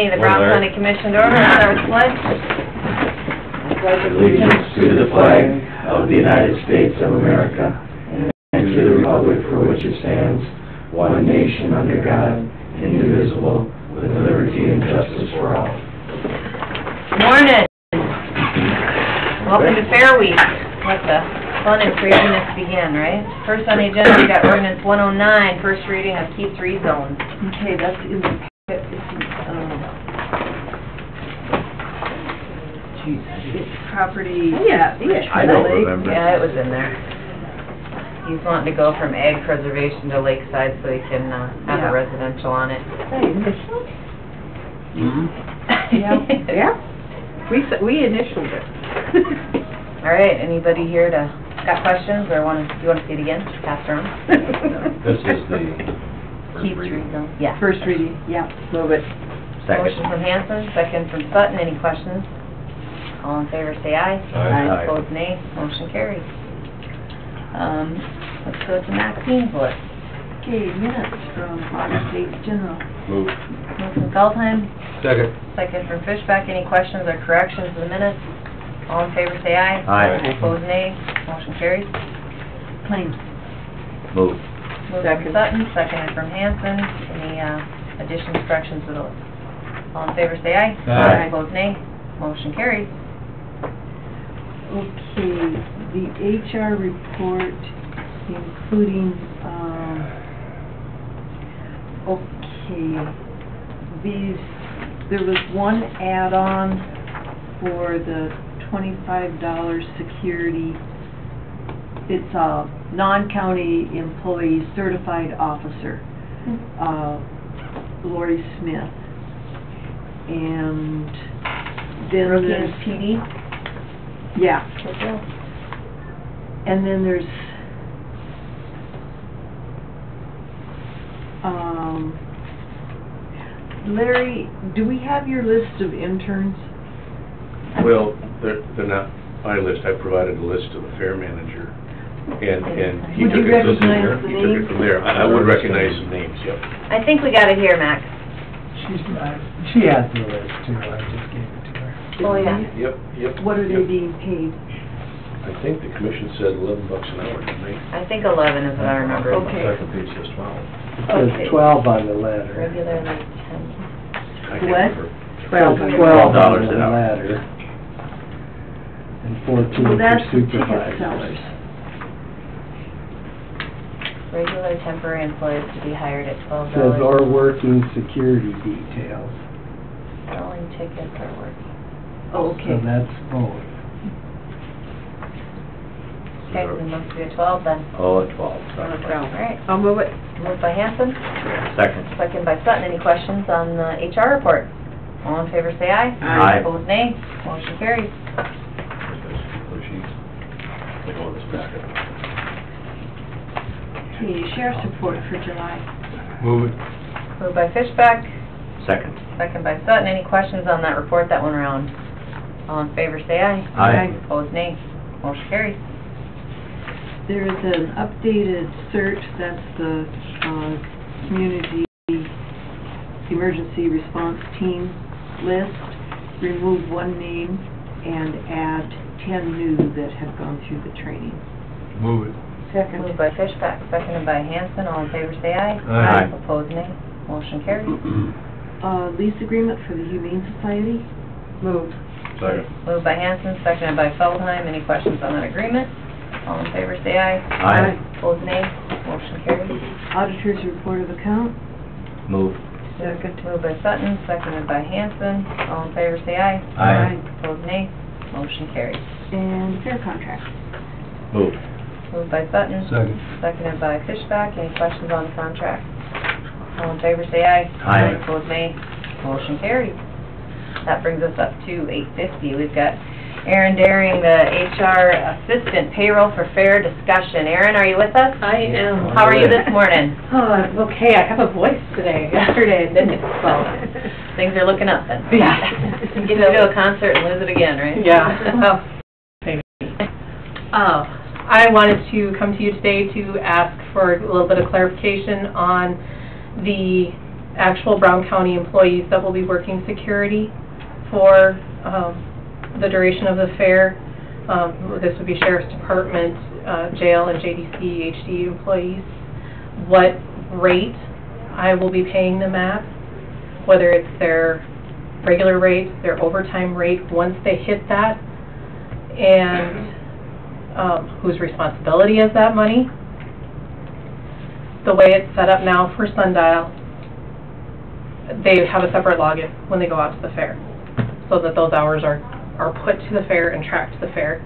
The Brown County Commission order on our pledge. Allegiance to the flag of the United States of America and to the republic for which it stands, one nation under God, indivisible, with liberty and justice for all. Morning. Welcome to Fair Week. Let the fun and craziness begin, right? First on the agenda, we got ordinance 109, first reading of Keith's rezone. Okay, that's in the packet. It's property. Yeah, I don't remember. Yeah, it was in there. He's wanting to go from ag preservation to lakeside so he can have a residential on it. Yeah. We initialed it. All right, anybody here got questions or you want to see it again? Pass around. This is the Keith's rezone. Yeah. First reading, yeah. Move it. Motion from Hanson, second from Sutton. Any questions? All in favor say aye. Aye. Opposed nay. Motion carries. Let's go to Maxine's list. Okay, minutes from August 8th general. Move. Move from Feldheim, Second. second from Fishback. Any questions or corrections to the minutes? All in favor say aye. Aye. Opposed nay. Motion carries. Claims. Move. Move from Sutton, second from Hanson. Any additions, corrections to the list? All in favor say aye. Aye. Opposed nay. Motion carries. Okay, the HR report, including, there was one add-on for the $25 security. It's a non-county employee certified officer, Lori Smith. And then there's PD. Yeah. And then there's Larry, do we have your list of interns? Well, they're not my list. I provided a list to the fair manager, and he Would took you it recognize the he took it from there. I would recognize the names, yep. I think we got it here, Max. She has the list too, I just gave it to her. Oh, yeah. Yep. What are they being paid? I think the commission said $11 an hour, didn't they? I think 11 is what I remember. Okay. Second page says 12. It says Okay. 12 on the letter. Regular, like 10. I can't What? remember. $12 $12 on the an hour. letter. And 14 Well, for that's the ticket supervisors. sellers. Regular temporary employees to be hired at $12. Says or working security details. Selling tickets or working. Oh, So okay. that's both. Okay, we must be at 12 then. Oh, 12. Sorry. All right. I'll move it. Moved by Hanson, Second. second by Sutton. Any questions on the HR report? All in favor say aye. Aye. Opposed nay. Motion carries. Those sheets. Take all this back. Okay, sheriff's report for July. Move it. Moved by Fishback, Second. second by Sutton. Any questions on that report that went around? All in favor say aye. Aye. Opposed nay. Motion carries. There is an updated CERT, that's the Community Emergency Response Team list. Remove one name and add 10 new that have gone through the training. Move it. Second. Moved by Fishback, seconded by Hanson. All in favor say aye. Aye. Opposed nay. Motion carries. Lease agreement for the Humane Society. Moved. Second. Moved by Hanson, seconded by Feldheim. Any questions on that agreement? All in favor say aye. Aye. Opposed nay. Motion carries. Auditor's report of account. Move. Second. Moved by Sutton, seconded by Hanson. All in favor say aye. Aye. Opposed nay. Motion carries. And fair contract. Move. Moved by Sutton, Second. seconded by Fishback. Any questions on the contract? All in favor say aye. Aye. Opposed nay. Motion carries. That brings us up to 8:50. We've got Erin Daring, the HR Assistant Payroll for Fair Discussion. Erin, are you with us? I am. How are you this morning? Oh, I'm okay. I have a voice today. Yesterday I didn't, so. Things are looking up then. Yeah. You get to go to a concert and lose it again, right? Yeah. Oh, maybe. I wanted to come to you today to ask for a little bit of clarification on the actual Brown County employees that will be working security for the duration of the fair. This would be Sheriff's Department, jail, and JDC, HD employees. What rate I will be paying them at, whether it's their regular rate, their overtime rate, once they hit that, and whose responsibility is that money. The way it's set up now for Sundial, they have a separate login when they go out to the fair, so that those hours are put to the fair and tracked to the fair.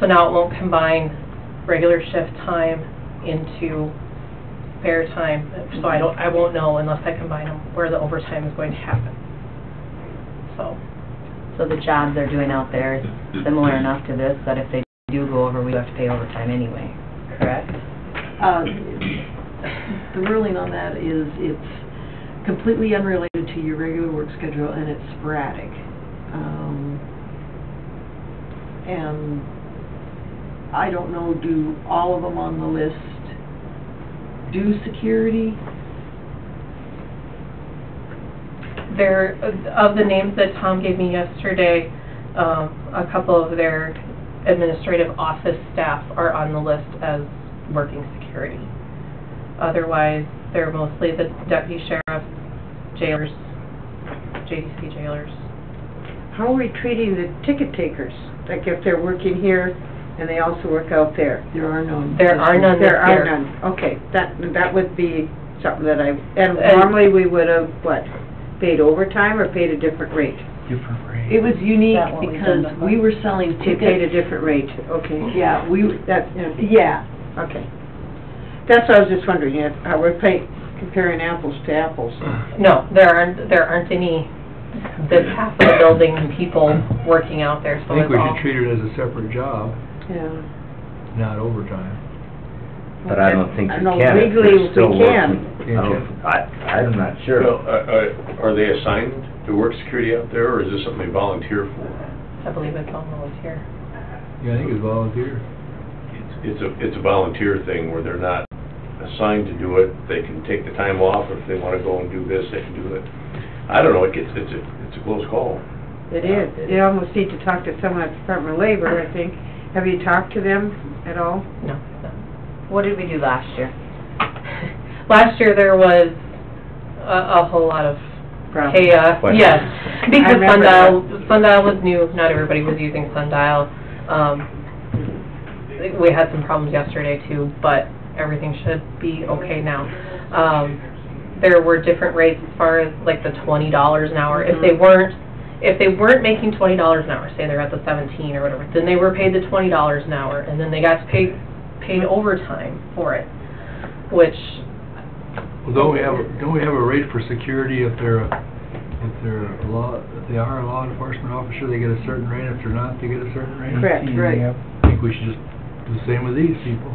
So now it won't combine regular shift time into fair time. So I won't know unless I combine them where the overtime is going to happen. So the job they're doing out there is similar enough to this that if they do go over, we have to pay overtime anyway, correct? The ruling on that is it's completely unrelated to your regular work schedule, and it's sporadic. And I don't know, do all of them on the list do security? There, of the names that Tom gave me yesterday, a couple of their administrative office staff are on the list as working security. Otherwise, they're mostly the deputy sheriff, jailers, JDC jailers. How are we treating the ticket takers? Like if they're working here and they also work out there? There are none. There are none this There are year. none. Okay, that would be something that and normally we would have, what, paid overtime or paid a different rate? Different rate. It was unique Is that what we've because done before? we were selling They paid a tickets. different rate, okay. Yeah, yeah. Okay. That's what I was just wondering, how we're comparing apples to apples. No, there aren't any, this half of the building people working out there, so I it's think we all. should treat it as a separate job, Yeah. not overtime. But I don't think I you know can if legally you're still we can. working. I'm not sure. Well, are they assigned to work security out there, or is this something they volunteer for? I believe it's all volunteer. Yeah, I think it's volunteer. It's a volunteer thing where they're not assigned to do it. They can take the time off, or if they want to go and do this, they can do it. I don't know, it's a close call. It is. You almost need to talk to someone at the Department of Labor, I think. Have you talked to them at all? No. What did we do last year? Last year there was a whole lot of chaos, What? yes, because I remember Sundial was new, not everybody was using Sundial. We had some problems yesterday too, but everything should be okay now. There were different rates as far as like the $20 an hour. If they weren't making $20 an hour, say they're at the 17 or whatever, then they were paid the $20 an hour, and then they got paid overtime for it, which. Well, don't we have a rate for security if they are a law enforcement officer, they get a certain rate, if they're not, they get a certain rate? Correct, right. Yep. I think we should just do the same with these people.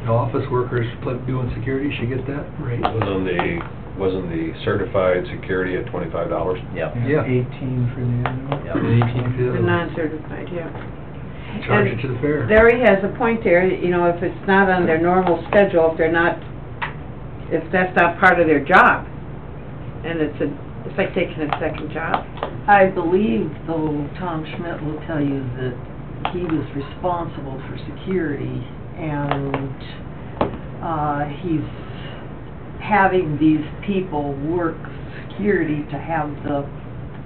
The office workers doing security should get that rate. Wasn't the certified security at $25? Yeah. 18 for the other one. And 18 for the The other one. non-certified, yeah. Charge it to the fair. Larry has a point there, if it's not on their normal schedule, if that's not part of their job, and it's like taking a second job. I believe, though, Tom Schmidt will tell you that he was responsible for security, and he's having these people work security to have the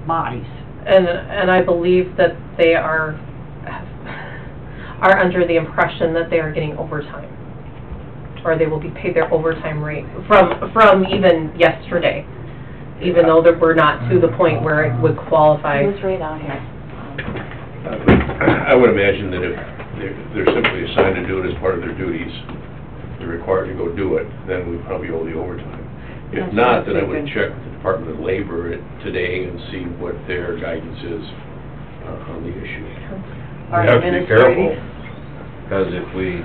bodies. And I believe that they are under the impression that they are getting overtime, or they will be paid their overtime rate from even yesterday, even though that we're not to the point where it would qualify. It was right out here. I would imagine that if they're simply assigned to do it as part of their duties, they're required to go do it, then we probably owe the overtime. If That's not, what then I I'm would thinking. check with the Department of Labor today and see what their guidance is on the issue. Our We have to be careful, administrative- because if we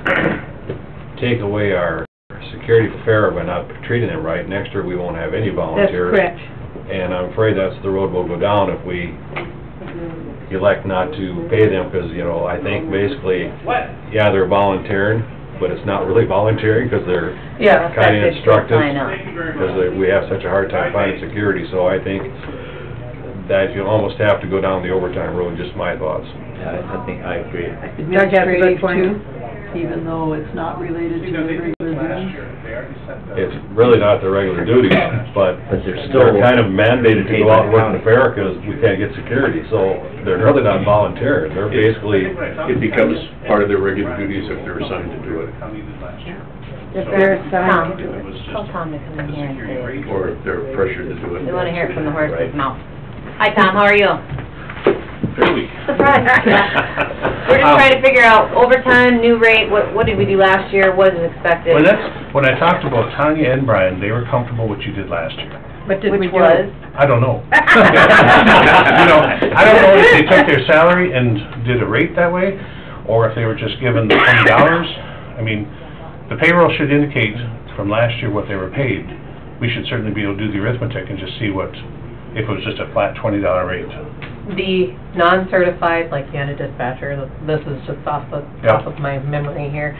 take away our security for fair by not treating them right, next year we won't have any That's volunteers. correct. And I'm afraid that's the road we'll go down if we elect not to pay them, because, I think basically, yeah, they're volunteering, but it's not really volunteering, because they're Yeah. kind of instructed, Sign up. because we have such a hard time finding security, so I think that you almost have to go down the overtime road, just my thoughts. Yeah, I think, I agree. Doug has a good Administrative point. too, even though it's not related to the regular duties. It's really not their regular duties, but But they're still... they're kind of mandated to go out and work in the fair, because we can't get security, so they're really not volunteering, they're basically, It becomes part of their regular duties if they're assigned to do it, If they're Tom, assigned to do it. call Tom to come in here and say, or if they're pressured to do it. we wanna hear it from the horse's mouth. Hi, Tom, how are you? Fairly. Surprise. We're just trying to figure out overtime, new rate, what did we do last year, what is expected? Well, that's, when I talked about Tanya and Brian, they were comfortable with what you did last year. But did we Which do was? it? I don't know. You know, I don't know if they took their salary and did a rate that way, or if they were just given the $20. I mean, the payroll should indicate from last year what they were paid. We should certainly be able to do the arithmetic and just see what, if it was just a flat $20 rate. The non-certified, like Deanna dispatcher, this is just off of my memory here,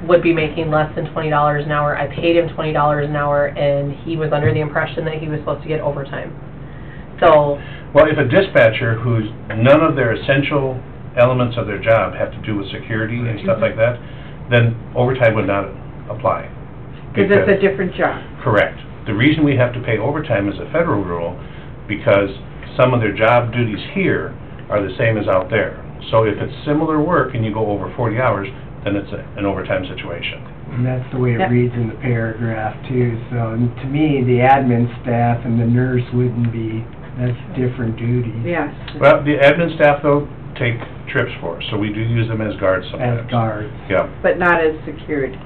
would be making less than $20 an hour. I paid him $20 an hour, and he was under the impression that he was supposed to get overtime. So, Well, if a dispatcher who's, none of their essential elements of their job have to do with security and stuff like that, then overtime would not apply. Because it's a different job. Correct. The reason we have to pay overtime is a federal rule, because some of their job duties here are the same as out there. So if it's similar work and you go over 40 hours, then it's an overtime situation. And that's the way it Yep. reads in the paragraph too, so to me, the admin staff and the nurse wouldn't be, that's different duties. Yes. Well, the admin staff, though, take trips for us, so we do use them as guards sometimes. As guards. Yeah. But not as security.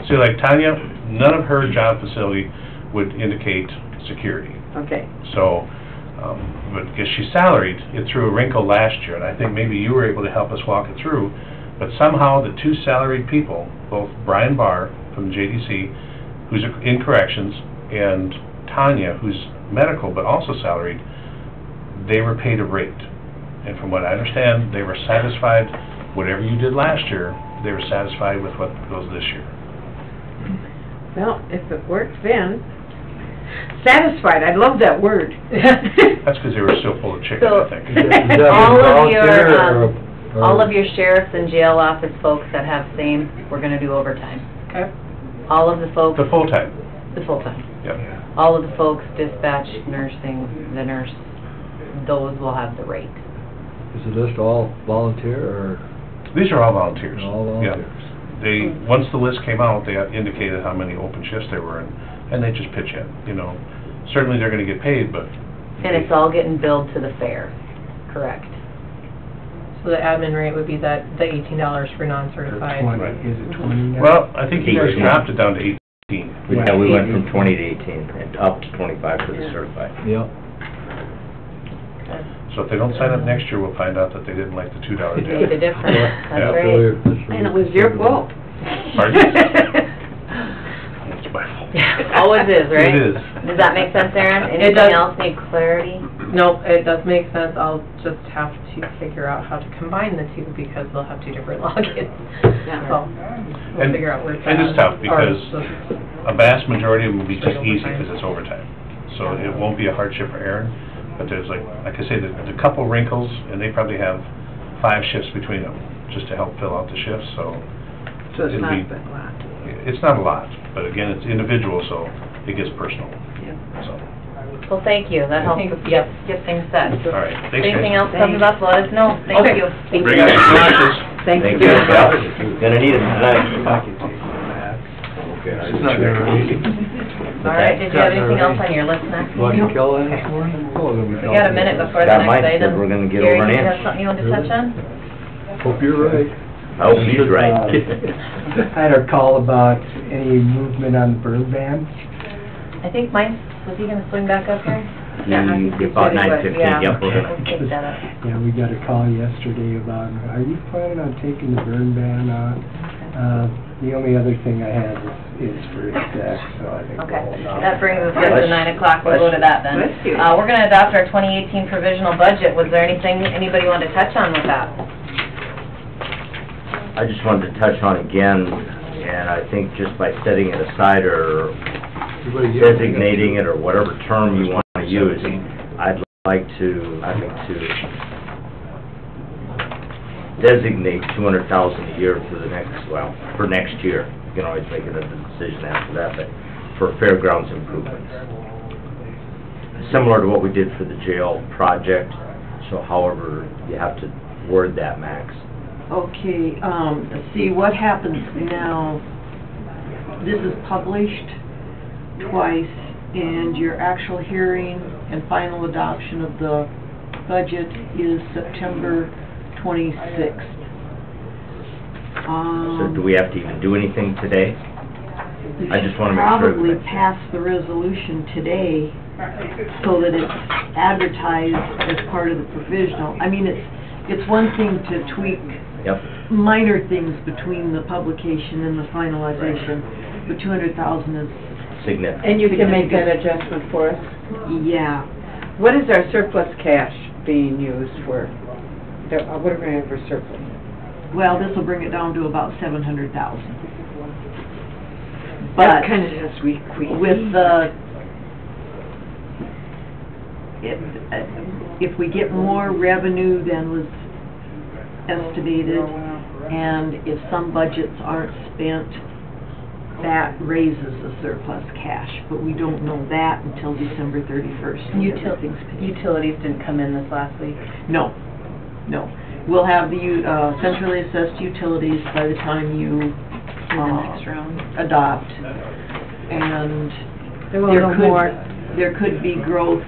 See, like Tanya, none of her job facility would indicate security. Okay. So, but because she's salaried, it threw a wrinkle last year, and I think maybe you were able to help us walk it through. But somehow the two salaried people, both Brian Barr from JDC, who's in corrections, and Tanya, who's medical but also salaried, they were paid a rate. And from what I understand, they were satisfied, whatever you did last year, they were satisfied with what goes this year. Well, if it works then, satisfied, I love that word. That's because they were still full of chicken, So- I think. All of your sheriffs and jail office folks that have same, we're gonna do overtime. okay. All of the folks, The full-time, the full-time. yeah. All of the folks, dispatch, nursing, the nurse, those will have the rate. Is it just all volunteer or These are all volunteers. all Yeah. volunteers? They, once the list came out, they indicated how many open shifts there were, and they just pitch in, you know. Certainly they're gonna get paid, but... And it's all getting billed to the fair, correct? So the admin rate would be the $18 for Or non-certified. 20, Right. is it 20 now? Well, I think you guys 18. dropped it down to 18. Yeah, we went from 20 to 18, and up to 25 for the certified. Yep. So if they don't sign up next year, we'll find out that they didn't like the $2 See deal. the difference, Yeah. that's right. And it was your fault. Pardon? It's my fault. Always is, right? It is. Does that make sense, Erin? It does. Anything else need clarity? No, it does make sense. I'll just have to figure out how to combine the two, because they'll have two different logins. Yeah. So, we'll And- figure out where it's and it's at. tough, because Or A vast majority of them will be just Like easy overtime. because it's overtime. So it won't be a hardship for Erin, but there's like I say, there's a couple wrinkles, and they probably have 5 shifts between them, just to help fill out the shifts, so So it's it'll not be- that lot. it's not a lot, but again, it's individual, so it gets personal, so. Well, thank you, that helps us get things set. All right, thanks, Anything guys. else comes up, let us know. Thank Okay. you. Thank Bring you. up your lunches. Thank you. Gonna need it tonight. It's not gonna be. All right, did you have anything else on your list next? Want to kill in this morning? Oh, it'll be We got a minute before the Got next mine, item. we're gonna get Gary, over an do you inch. have something you want to touch on? Hope you're right. I hope he's right. I had a call about any movement on the burn ban. I think mine, was he gonna swing back up here? About 9:15, Yeah, yep, we're we'll gonna. take that up. Yeah, we got a call yesterday about, are you planning on taking the burn ban on? The only other thing I had is for exec, so I think Okay, we'll hold off. that brings us up to 9 o'clock, we'll go to that then. Bless you. We're gonna adopt our 2018 provisional budget, was there anything anybody wanted to touch on with that? I just wanted to touch on again, and I think just by setting it aside or designating it or whatever term you want to use, I'd like to, designate $200,000 a year for the next, well, for next year. You can always make a decision after that, but for fairgrounds improvements. Similar to what we did for the jail project, so however you have to word that, Max. Okay, see, what happens now, this is published twice, and your actual hearing and final adoption of the budget is September 26th. So do we have to even do anything today? I just want to make sure. Probably pass the resolution today so that it's advertised as part of the provisional. I mean, it's one thing to tweak minor things between the publication and the finalization, but 200,000 is significant. And you can make that adjustment for us? Yeah. What is our surplus cash being used for? What are we going to have for surplus? Well, this will bring it down to about 700,000. That But kind of has we with the, if we get more revenue than was estimated, and if some budgets aren't spent, that raises the surplus cash, but we don't know that until December 31st. Utilities didn't come in this last week? No, no. We'll have the centrally assessed utilities by the time you Next round. adopt, and there could be growth.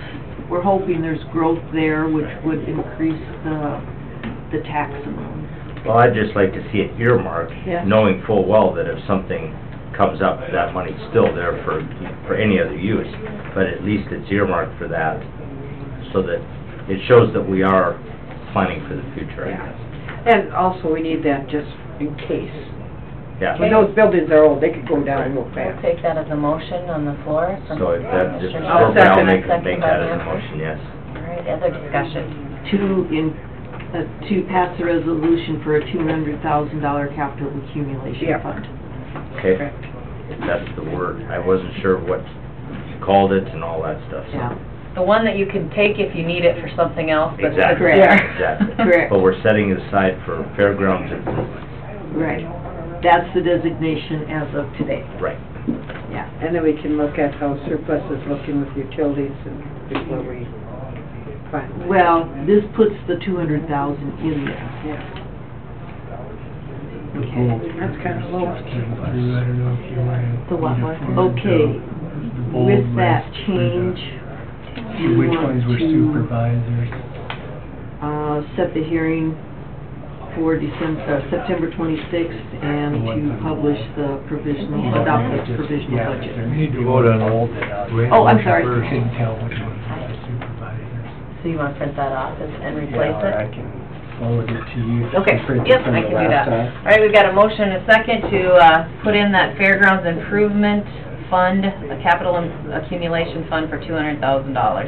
We're hoping there's growth there, which would increase the tax amount. Well, I'd just like to see it earmarked, knowing full well that if something comes up, that money's still there for any other use, but at least it's earmarked for that, so that it shows that we are planning for the future, I guess. And also, we need that just in case. Yeah. When those buildings are old, they could go down real We'll fast. take that as a motion on the floor. So if that, just, I'll I'll make second that by as a Nancy. motion, yes. All right, other discussion. To pass a resolution for a $200,000 capital accumulation fund. Okay, that's the word. I wasn't sure what you called it and all that stuff, so. Yeah. The one that you can take if you need it for something else, but it's Exactly, there. exactly. Correct. But we're setting it aside for fairgrounds improvements. Right. That's the designation as of today. Right. Yeah. And then we can look at how surplus is looking with utilities and before we find. Well, this puts the 200,000 in there. Yeah. Okay. That's kind of low. I don't know if you want to. The what, Mark? Okay. With that change, Which ones were supervisors? set the hearing for September 26th and to publish the provisional, adopt the provisional budget. We need to vote on Hold it up. Oh, I'm sorry. I couldn't tell which ones were the supervisors. So you want to print that off and replace Yeah, or I it? can forward it to you. Okay, Print it yep, from I the can do that. laptop. All right, we've got a motion and a second to put in that Fairgrounds Improvement Fund, a capital accumulation fund for $200,000.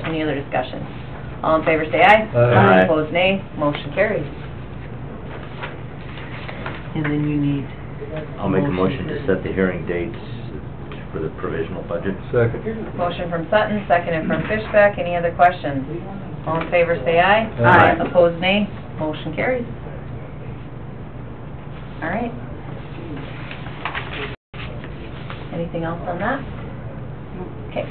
Any other discussion? All in favor, say aye. Aye. Opposed, nay. Motion carries. And then you need... I'll make a motion to set the hearing dates for the provisional budget. Second. Motion from Sutton, seconded from Fishbeck. Any other questions? All in favor, say aye. Aye. Opposed, nay. Motion carries. All right. Anything else on that? Okay.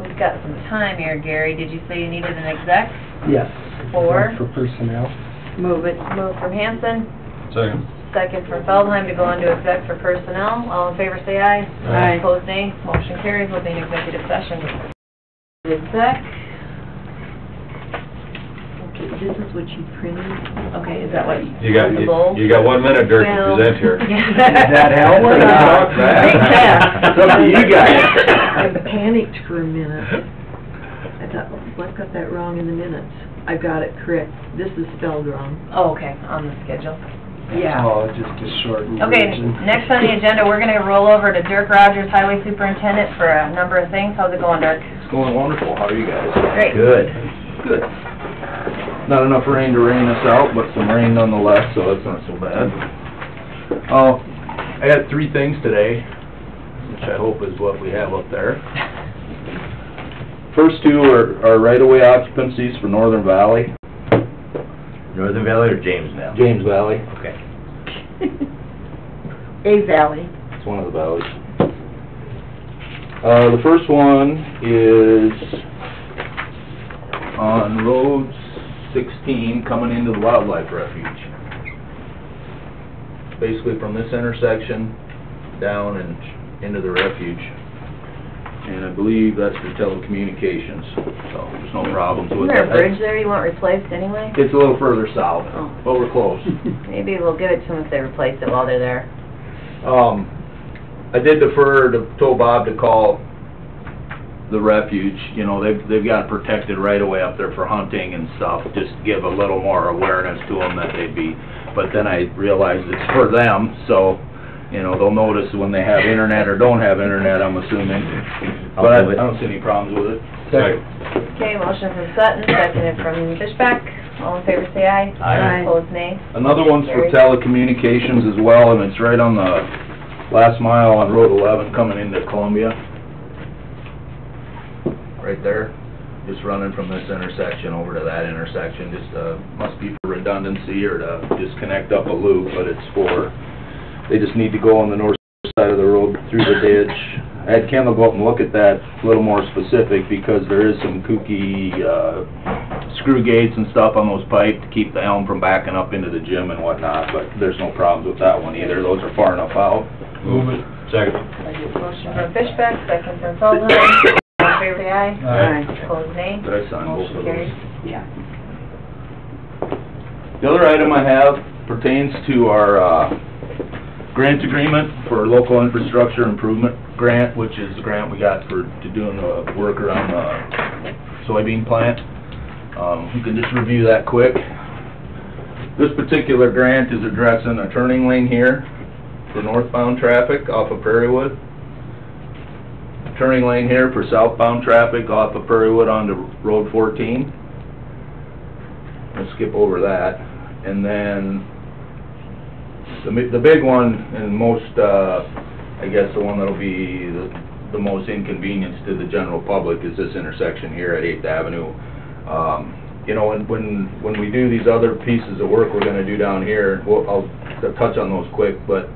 We've got some time here, Gary. Did you say you needed an exec? Yes. For? For personnel. Move it. Move from Hanson, Second. second from Feldheim to go into exec for personnel. All in favor, say aye. Aye. Opposed, nay. Motion carries. We'll be in executive session. Exec. Okay, this is what you printed. Okay, is that what? You got, the bold? you got 1 minute, Dirk, to Well, present here. yeah. that help or not? Big test. It's up to you guys. I panicked for a minute. I thought, well, I've got that wrong in the minutes. I've got it correct. This is spelled wrong. Oh, okay, on the schedule. Yeah. Oh, just a shortened Okay, version. next on the agenda, we're gonna roll over to Dirk Rogers, Highway Superintendent, for a number of things. How's it going, Dirk? It's going wonderful. How are you guys? Great. Good. Good. Not enough rain to rain us out, but some rain nonetheless, so that's not so bad. I had 3 things today, which I hope is what we have up there. First 2 are right-of-way occupancies for Northern Valley. Northern Valley or James now? James Valley. Okay. A Valley. It's one of the valleys. The first one is on Road 16 coming into the Wildlife Refuge. Basically from this intersection down and into the refuge. And I believe that's for telecommunications, so there's no problems with Isn't there that. a bridge there you want replaced anyway? It's a little further south, Oh. but we're close. Maybe we'll give it to them if they replace it while they're there. I did told Bob to call the refuge, you know, they've got protected right away up there for hunting and stuff, just give a little more awareness to them that they'd be, but then I realized it's for them, so, you know, they'll notice when they have internet or don't have internet, I'm assuming. But I don't see any problems with it. Second. Okay, motion from Sutton, seconded from Fishback. All in favor, say aye. Aye. Opposed, nay. Another one's for Carried. telecommunications as well, and it's right on the last mile on Road 11 coming into Columbia. Right there, just running from this intersection over to that intersection, just, must be for redundancy or to just connect up a loop, but it's for, they just need to go on the north side of the road through the ditch. I had Kendall go up and look at that a little more specific because there is some kooky, screw gates and stuff on those pipes to keep the elm from backing up into the gym and whatnot, but there's no problems with that one either. Those are far enough out. Move it. Second. Motion from Fishback, second from Sullivan. All in favor, say aye. Aye. Opposed, nay. Did I sign both Motion of carried. those? Yeah. The other item I have pertains to our, grant agreement for local infrastructure improvement grant, which is the grant we got to doing the work around the soybean plant. You can just review that quick. This particular grant is addressing a turning lane here for northbound traffic off of Prairiewood. Turning lane here for southbound traffic off of Prairiewood onto Road 14. We'll skip over that. And then the big one and most, I guess the one that'll be the most inconvenience to the general public is this intersection here at 8th Avenue. You know, when we do these other pieces of work we're gonna do down here, I'll touch on those quick, but,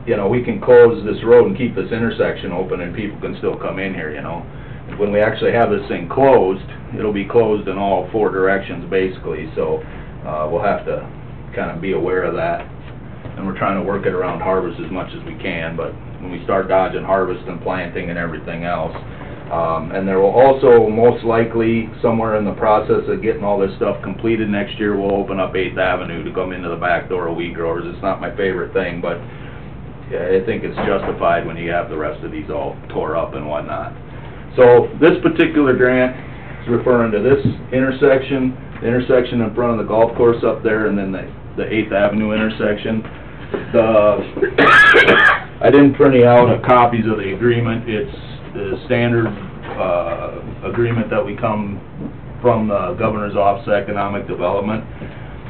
you know, we can close this road and keep this intersection open and people can still come in here, you know. When we actually have this thing closed, it'll be closed in all 4 directions basically, so, we'll have to kind of be aware of that. And we're trying to work it around harvest as much as we can, but when we start dodging harvest and planting and everything else, and there will also, most likely, somewhere in the process of getting all this stuff completed next year, we'll open up 8th Avenue to come into the back door of Weed Growers. It's not my favorite thing, but yeah, I think it's justified when you have the rest of these all tore up and whatnot. So this particular grant is referring to this intersection, the intersection in front of the golf course up there, and then the 8th Avenue intersection. I didn't print you out copies of the agreement. It's the standard agreement that we come from the Governor's Office of Economic Development.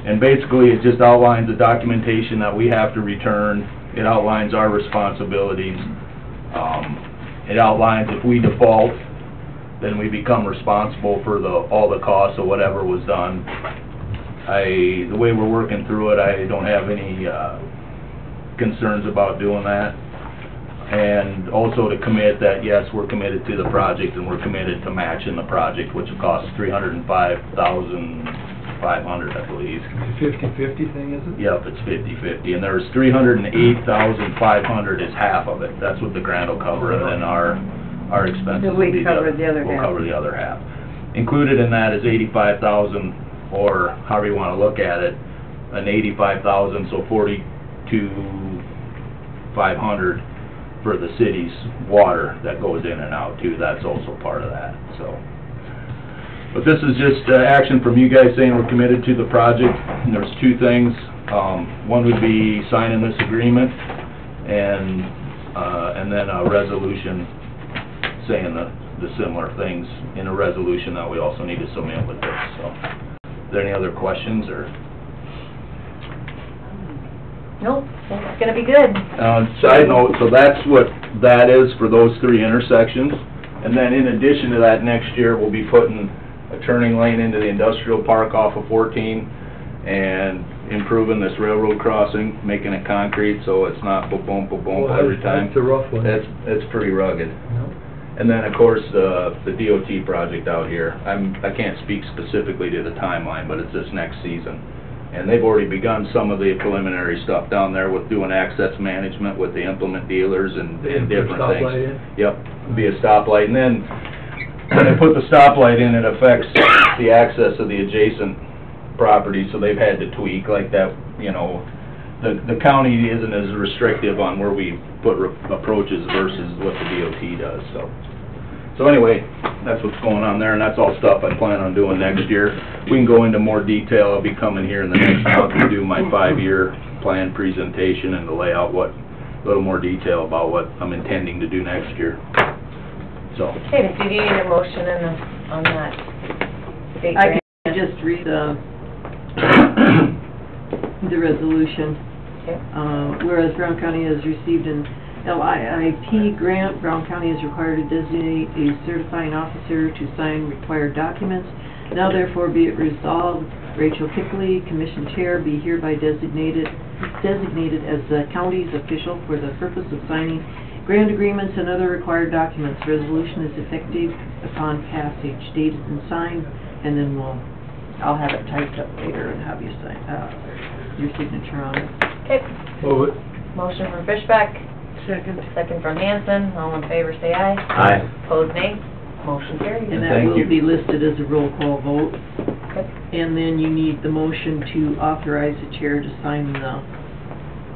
And basically, it just outlines the documentation that we have to return. It outlines our responsibilities. It outlines if we default, then we become responsible for all the costs of whatever was done. The way we're working through it, I don't have any concerns about doing that. And also to commit that, yes, we're committed to the project and we're committed to matching the project, which will cost $305,500, I believe. It's a 50/50 thing, is it? Yep, it's 50/50, and there's $308,500 is half of it. That's what the grant will cover, and then our expenses will be We cover the other half. We'll cover the other half. Included in that is $85,000, or however you want to look at it, an $85,000, so $42,500 for the city's water that goes in and out too. That's also part of that, so. But this is just action from you guys saying we're committed to the project, and there's 2 things. One would be signing this agreement, and then a resolution saying the similar things in a resolution that we also need to submit with this, so. Is there any other questions, or? Nope, it's gonna be good. Side note, so that's what that is for those 3 intersections. And then in addition to that, next year, we'll be putting a turning lane into the industrial park off of 14 and improving this railroad crossing, making it concrete so it's not boom, boom, boom every time. That's a rough one. It's pretty rugged. And then, of course, the DOT project out here. I can't speak specifically to the timeline, but it's this next season. And they've already begun some of the preliminary stuff down there with doing access management with the implement dealers and different things. Stoplight in? Yep, be a stoplight. And then, when they put the stoplight in, it affects the access of the adjacent property, so they've had to tweak like that, you know. The county isn't as restrictive on where we put approaches versus what the DOT does, so. So anyway, that's what's going on there, and that's all stuff I plan on doing next year. We can go into more detail. I'll be coming here in the next month to do my 5-year plan presentation and to lay out a little more detail about what I'm intending to do next year. So. Okay, do you need a motion on that state I grant? can just read the resolution. Okay. Whereas Brown County has received an LIIP grant, Brown County is required to designate a certifying officer to sign required documents. Now therefore be it resolved, Rachel Kickley, Commission Chair, be hereby designated as the county's official for the purpose of signing grant agreements and other required documents. Resolution is effective upon passage, dated and signed, and then I'll have it typed up later and have you sign, your signature on it. Okay, Move it. motion from Fishbeck, second from Hanson. All in favor, say aye. Aye. Opposed, nay. Motion carries. And that Thank will you. be listed as a roll call vote. Okay. And then you need the motion to authorize the chair to sign the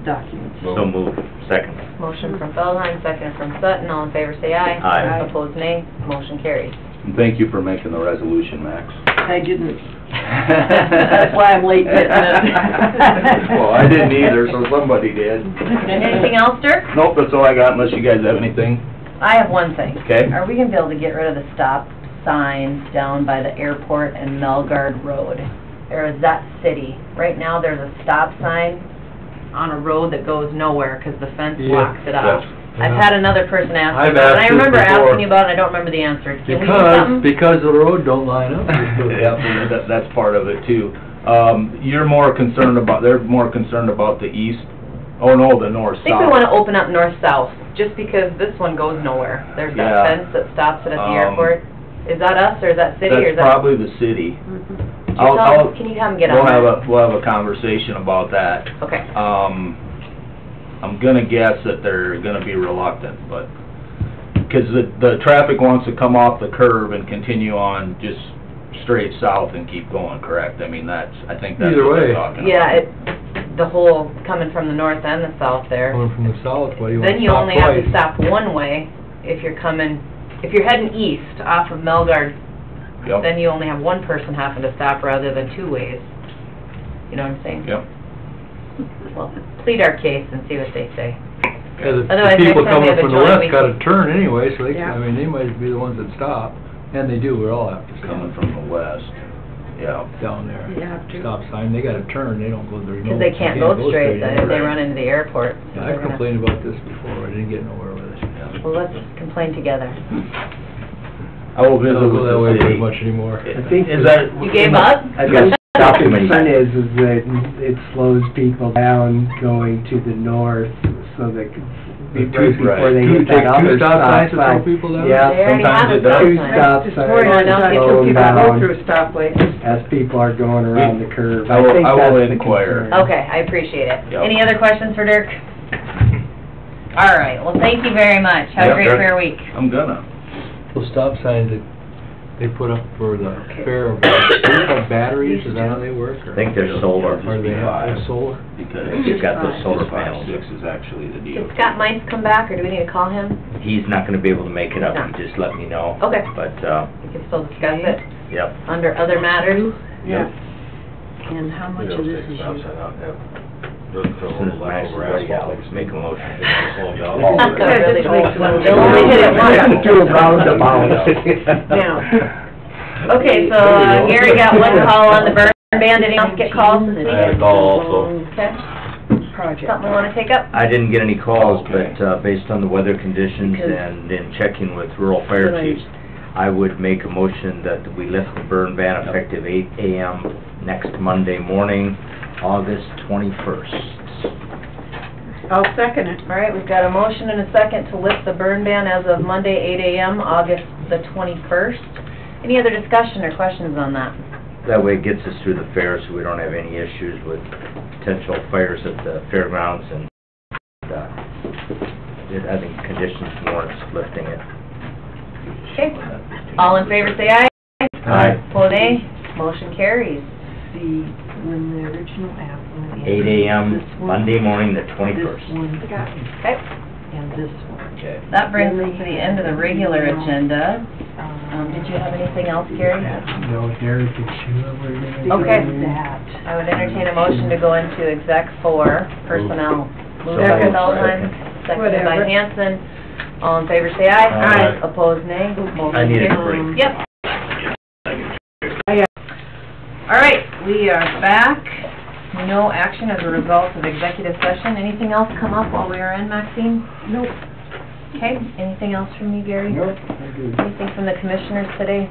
documents. So move. Second. Motion from Feldheim, second from Sutton. All in favor, say aye. Aye. Opposed, nay. Motion carries. And thank you for making the resolution, Max. I didn't, that's why I'm late getting it. Well, I didn't either, so somebody did. Anything else, Dirk? Nope, that's all I got, unless you guys have anything. I have one thing. Okay. Are we gonna be able to get rid of the stop signs down by the airport and Melgard Road? Or is that city? Right now, there's a stop sign on a road that goes nowhere, 'cause the fence blocks it off. I've had another person ask me I've about it, and I asked this remember before. asking you about it, and I don't remember the answer. Can we do something? Because the road don't line up. Yeah, that's part of it too. You're more concerned about, they're more concerned about the east, oh no, the I north-south. think we wanna open up north-south, just because this one goes nowhere. There's that Yeah. fence that stops it at the airport. Is that us, or is that city, or is That's that? probably the city. Can you have them get on that? We'll have a conversation about that. Okay. I'm gonna guess that they're gonna be reluctant, but, because the traffic wants to come off the curve and continue on just straight south and keep going, correct? I mean, I think that's Either what way. they're talking about. Yeah, the whole, coming from the north and the south there. Coming from the south, why do you want Then to you stop only have to twice? stop one way if you're heading east off of Melgard, Yep, then you only have one person having to stop rather than 2 ways. You know what I'm saying? yep. Well, plead our case and see what they say. Yeah, the Otherwise, people next time we coming have a from the joint, west we gotta can- turn anyway, so they, Yeah. I mean, they might be the ones that stop, and they do, we all have to Coming stop from the west, yeah. down there. You have to. Stop sign, they gotta turn, they don't go, there's no. Because they can't go straight then if they anywhere. run into the airport. So Yeah, they're I've gonna- complained about this before, I didn't get nowhere with it. Well, let's complain together. I will They visit don't with go that the way very city. much anymore. I think Is that? You gave up? I've got The stop too many concern times. is that it slows people down going to the north, so that right before they hit that other Two stop signs to slow people down? Yeah, They already sometimes have a it does. stop two sign. stop Just signs worry, I don't think slow some them people go down through stoplights. as people are going around the curve. I will- think I will that's the inquire. concern. Okay, I appreciate it. Yep. Any other questions for Dirk? All right, well, thank you very much. Have a Yep, great Dirk. fair week. I'm gonna. Those stop signs that they put up for the fair, are batteries, is that how they work? or- I think they're solar. Or they have solar? Because You've got those solar panels. 6 is actually the deal. Did Scott Mice come back, or do we need to call him? He's not gonna be able to make it up, He's not. he just let me know. Okay, But, we can still discuss it yep. under other matters. Yeah. And how much of this is yours? Since Max is ready, Alex, make a motion. Really Just old. makes They'll only hit it once. Do a roundabout. Now. Okay, so Gary got one call on the burn ban. Did anyone else get calls this week? I had a call also. Okay. Project. Something we want to take up? I didn't get any calls, but based on the weather conditions and in checking with rural fire chiefs, I would make a motion that we lift the burn ban effective 8 a.m. next Monday morning, August 21st. I'll second it. All right, we've got a motion and a second to lift the burn ban as of Monday, 8 a.m., August the 21st. Any other discussion or questions on that? That way it gets us through the fair so we don't have any issues with potential fires at the fairgrounds, and I think conditions warrants lifting it. Okay. All in favor, say aye. Aye. Opposed, nay. Motion carries. See, when the original app. 8 a.m. This one, Monday morning, the This 21st. one, Okay. and this one. Okay. That brings us to the end of the regular agenda. Did you have anything else, Gary? No, Derek and Sheila were gonna. Okay. do That. I would entertain a motion to go into exec for personnel. Moved by Second. Feldheim, seconded by Whatever. Hanson. All in favor, say aye. Aye. Opposed, nay. Motion I need a carries. break. Yep. All right, we are back. No action as a result of executive session. Anything else come up while we are in, Maxine? Nope. Okay, anything else from you, Gary? Nope, I do. Anything from the commissioners today?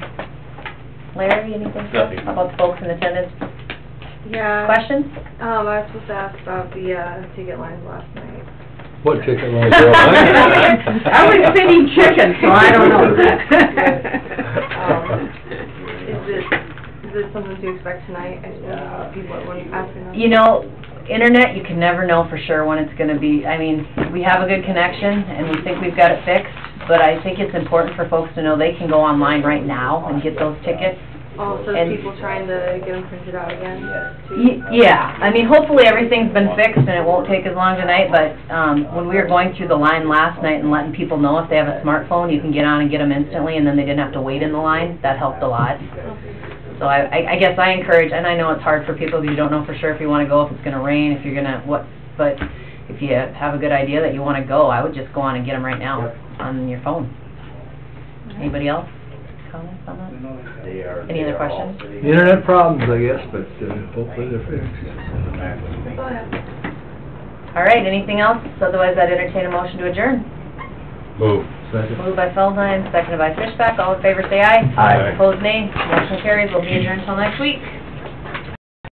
Larry, anything? Nothing. How about the folks in attendance? Yeah, Questions? I was supposed to ask about the, ticket lines last night. What chicken line? I was feeding chicken, so I don't know. Is this something to expect tonight? I just don't know if people are asking them. You know, internet, you can never know for sure when it's gonna be, I mean, we have a good connection, and we think we've got it fixed, but I think it's important for folks to know they can go online right now and get those tickets. Also, and- people trying to get them printed out again, too. Yeah, I mean, hopefully everything's been fixed and it won't take as long tonight, but, when we were going through the line last night and letting people know if they have a smartphone, you can get on and get them instantly, and then they didn't have to wait in the line, that helped a lot. So I guess I encourage, and I know it's hard for people because you don't know for sure if you wanna go, if it's gonna rain, if you're gonna, but if you have a good idea that you wanna go, I would just go on and get them right now on your phone. Anybody else? Comments on that? Any other questions? Internet problems, I guess, but hopefully they're fixed. Go ahead. All right, anything else? Otherwise, I'd entertain a motion to adjourn. Move. Moved by Feldheim, seconded by Fishback. All in favor, say aye. Aye. Opposed, nay. Motion carries. We'll be adjourned until next week.